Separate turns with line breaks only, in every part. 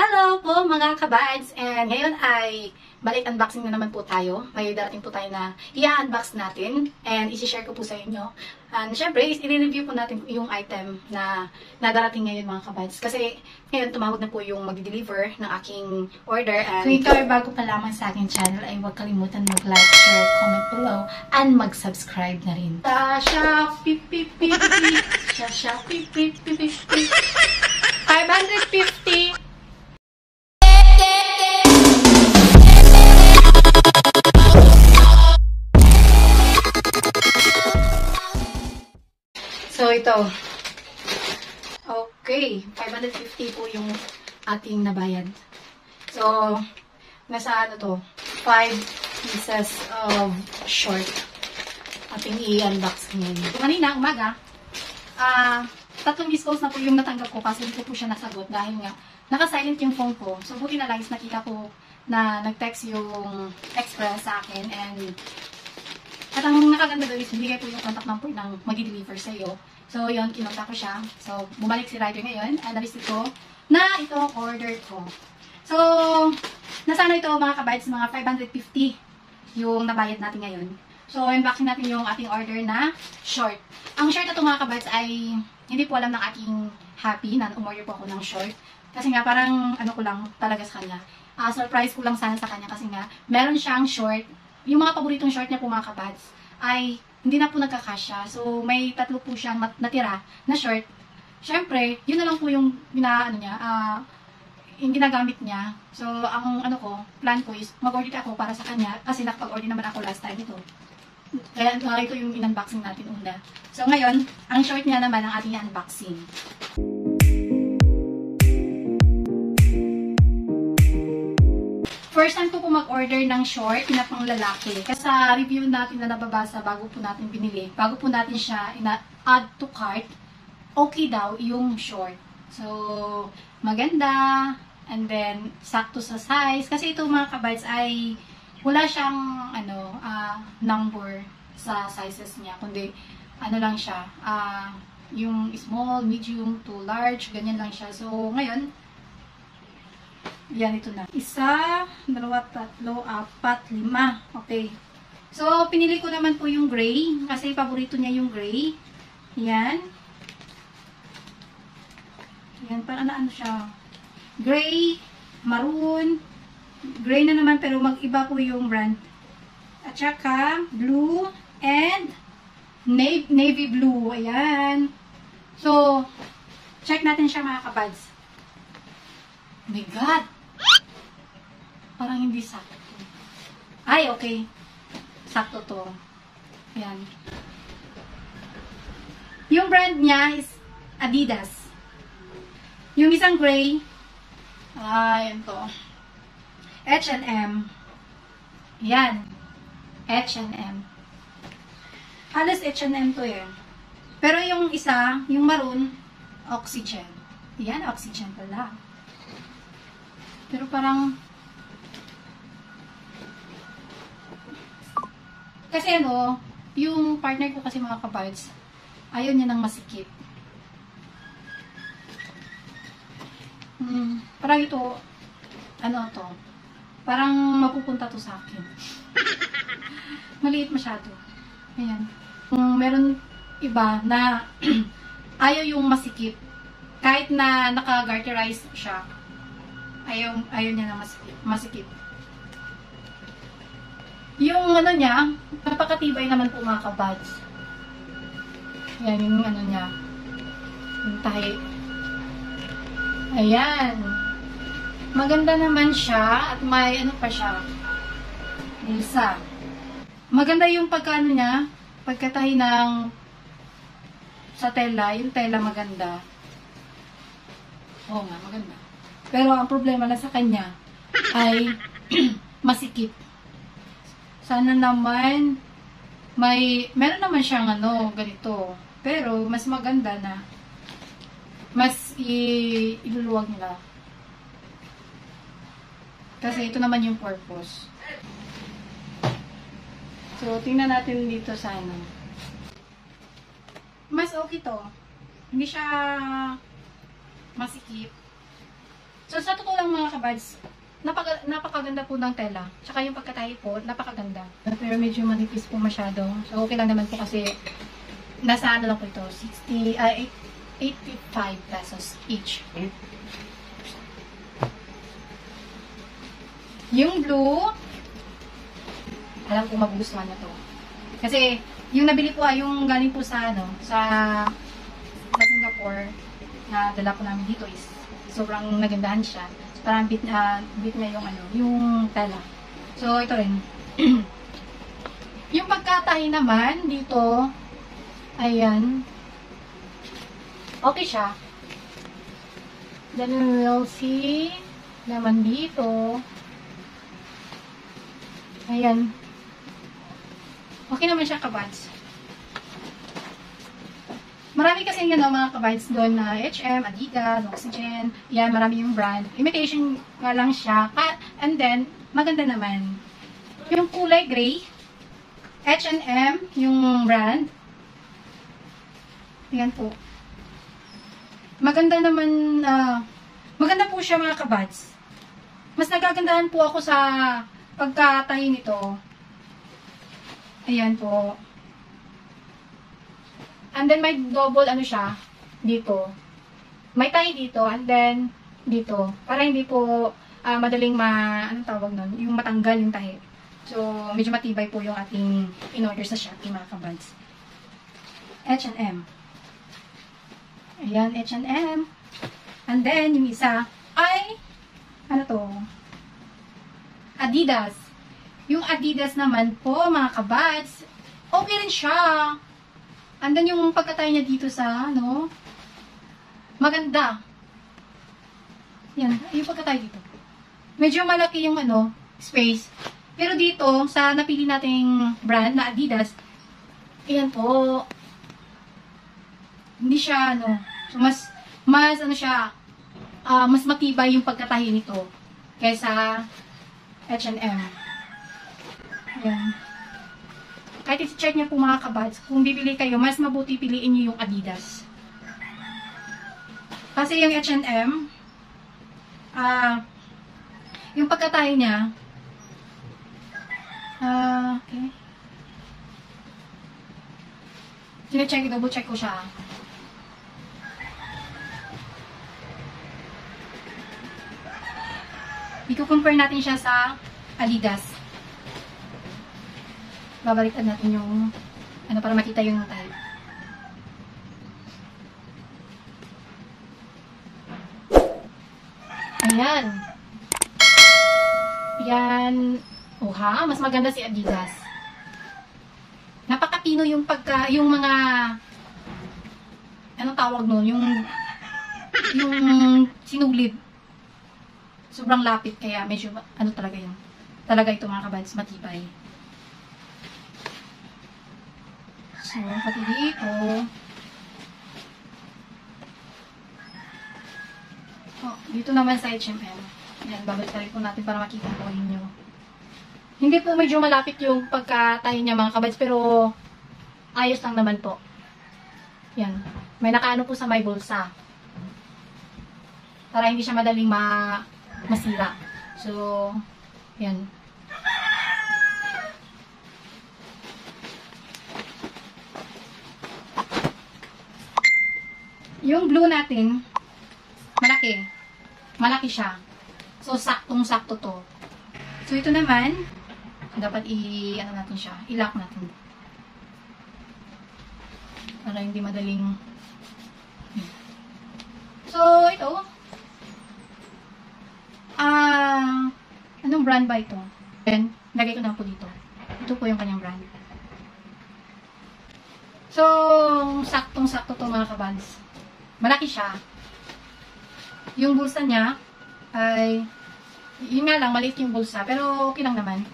Hello po mga kabads! And ngayon ay balik unboxing na naman po tayo. May darating po tayo na i-unbox natin and isi-share ko po sa inyo. And syempre, i-review po natin yung item na darating ngayon mga kabads. Kasi ngayon tumawag na po yung mag-deliver ng aking order. And kung ikaw ay bago pa lamang sa aking channel ay huwag kalimutan mag-like, share, comment below, and mag-subscribe na rin. Sasha, pip, pip, pip, pip. Sasha, pip, pip, pip, pip. 550. So, ito. Okay. 550 po yung ating nabayad. So, nasa ano to? 5 pieces of short. Ating i-unbox ngayon. Kanina, umaga, 3 missed calls na po yung natanggap ko kasi hindi ko po siya nasagot dahil nga naka-silent yung phone ko. So, buti na lang is nakita ko na nag-text yung express sa akin and at ang nakaganda doon is bigay po yung contact number ng mag-deliver sa iyo. So, yun, kinontak ko siya. So, bumalik si rider ngayon. And na-visit ko na itong order ko. So, nasano ito mga kabads, mga 550 yung nabayad natin ngayon. So, unboxing natin yung ating order na short. Ang short na ito mga kabads ay hindi po alam ng aking happy na umorder po ako ng short. Kasi nga parang ano ko lang talaga sa kanya. Surprise ko lang sana sa kanya kasi nga meron siyang short. Yung mga paboritong short niya po mga kabads ay hindi na po nagkakasya. So, may 3 po siyang natira na short. Siyempre, yun na lang po yung yung ginagamit niya. So, ang plan ko is mag-order ako para sa kanya kasi nakapag-order naman ako last time ito. Kaya ito yung in-unboxing natin una. So, ngayon, ang short niya naman ang ating unboxing. First time ko po mag-order ng short na pang lalaki. Kasi sa review natin na nababasa bago po natin binili, bago po natin siya add to cart, okay daw yung short. So, maganda, and then sakto sa size. Kasi ito mga kabads ay wala siyang number sa sizes niya, kundi lang siya, yung small, medium to large, ganyan lang siya. So, ngayon, yan, ito na. 1, 2, 3, 4, 5. Okay. So, pinili ko naman po yung gray. Kasi paborito niya yung gray. Yan. Yan, parang ano siya. Gray, maroon. Gray na naman, pero mag-iba po yung brand. At saka, blue, and navy blue. Ayan. So, check natin siya mga kabads. Oh my God! Parang hindi sakto. Ay, okay. Sakto to. Ayan. Yung brand niya is Adidas. Yung isang gray, ayan to. H&M. Ayan. H&M. Halos H&M to eh. Pero yung isa, yung maroon, Oxygen. Ayan, Oxygen pala. Pero parang kasi yung partner ko kasi mga kabards, ayaw niya ng masikip. Parang ito, to, parang mapupunta to sa akin. Maliit masyado. Ayan. Meron iba na ayaw yung masikip. Kahit na naka-garterize siya, ayaw niya ng masikip. Yung niya, napakatibay naman po mga kabads. Yan, yung niya. Yung tahi. Ayan. Maganda naman siya at may pa siya. Isa. Maganda yung niya, pagkatahi ng sa tela, yung tela maganda. Oo nga, maganda. Pero ang problema na sa kanya ay masikip. Sana naman meron naman siyang ganito. Pero mas maganda na mas iluluwag nila. Kasi ito naman yung purpose. So, tingnan natin dito sa mas okay to. Hindi siya masikip. So, sa totoo lang mga kabads, napakaganda po ng tela. Tsaka yung pagkatahi po, napakaganda. Pero medyo manipis po masyado. So, okay lang naman po kasi nasa ano lang po ito, 85 pesos each. Yung blue, alam ko magugustuhan na to. Kasi, yung nabili po yung galing po sa, sa Singapore, na dala po namin dito is sobrang nagandahan siya. So, parang bit niya yung tela. So, ito rin. Yung pagkatahi naman dito, ayan. Okay siya. Then we'll see naman dito. Ayan. Okay naman siya, kabads. Marami kasi mga kabads doon na H&M, Adidas, Oxygen. Yan, marami yung brand. Imitation nga lang siya. And then, maganda naman. Yung kulay gray, H&M, yung brand. Ayan po. Maganda naman, maganda po siya mga kabads. Mas nagagandahan po ako sa pagkatahi nito. Ayan po. And then may double siya dito. May tahi dito and then dito. Para hindi po madaling anong tawag nun? Yung matanggal yung tahi. So, medyo matibay po yung ating in-order sa Shopee mga kabads. H&M. Ayan, H&M. And then, yung isa ay, ano to? Adidas. Yung Adidas naman po, mga kabads, okay rin siya. And then, yung pagkatay niya dito sa, maganda. Yan, yung pagkatay dito. Medyo malaki yung, space. Pero dito, sa napili nating brand na Adidas, ayan po, hindi siya, so mas siya, mas matibay yung pagkatahi nito kaysa H&M. Ayan. Kahit i-check niyo po mga kabads, kung bibili kayo, mas mabuti piliin niyo yung Adidas. Kasi yung H&M, yung pagkatahi niya, okay. Sine-check, double check ko siya. I-compare natin siya sa Adidas. Babaliktad natin yung para makita yung type. Ayan. Ayan. Oha, mas maganda si Adidas. Napakapino yung mga anong tawag nun? Yung sinulid. Sobrang lapit kaya medyo talaga yun. Talaga ito mga kabads, matibay. So, pati dito. Oh, dito naman sa H&M. Yan, babalik-talik po natin para makita po ninyo. Hindi po medyo malapit yung pagkatahi niya mga kabads, pero ayos lang naman po. Yan. May nakaano po sa may bulsa. Para hindi siya madaling masira. So, yan. Yung blue natin, malaki. Malaki siya. So, saktong-sakto to. So, ito naman, dapat natin siya, i-lock natin. Para hindi madaling. So, ito, anong brand ba ito? Then, lagay ko na po dito. Ito po yung kanyang brand. So, saktong-sakto to mga kabads. Malaki siya. Yung bulsa niya ay, yun nga lang, maliit yung bulsa. Pero, okay lang naman.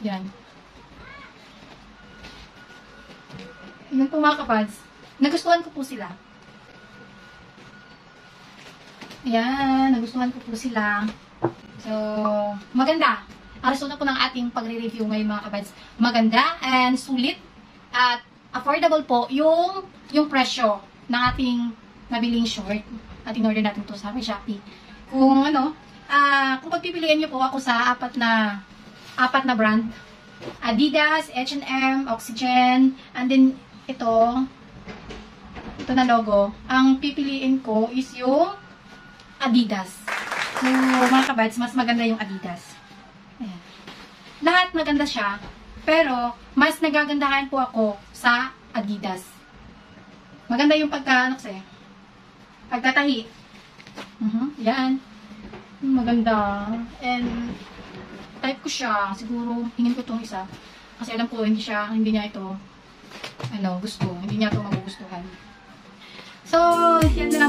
Yan. Yun po mga kapads. Nagustuhan ko po sila. Ayan, nagustuhan ko po sila. So, maganda. Ang resulta po ng ating pagre-review ngayon mga kapads. Maganda and sulit at affordable po yung presyo ng ating nabiling short. At in-order natin to sa Shopee. Kung kung pagpipilian niyo po ako sa apat na brand. Adidas, H&M, Oxygen, and then ito na logo. Ang pipiliin ko is yung Adidas. So, mga kabads, mas maganda yung Adidas. Ayan. Lahat maganda siya, pero mas nagagandahan po ako sa Adidas. Maganda yung pagtatahi. Yan. Maganda. And, type ko siya. Siguro, hingin ko itong isa. Kasi alam ko, hindi niya ito, gusto. Hindi niya ito magugustuhan. So, yan na lang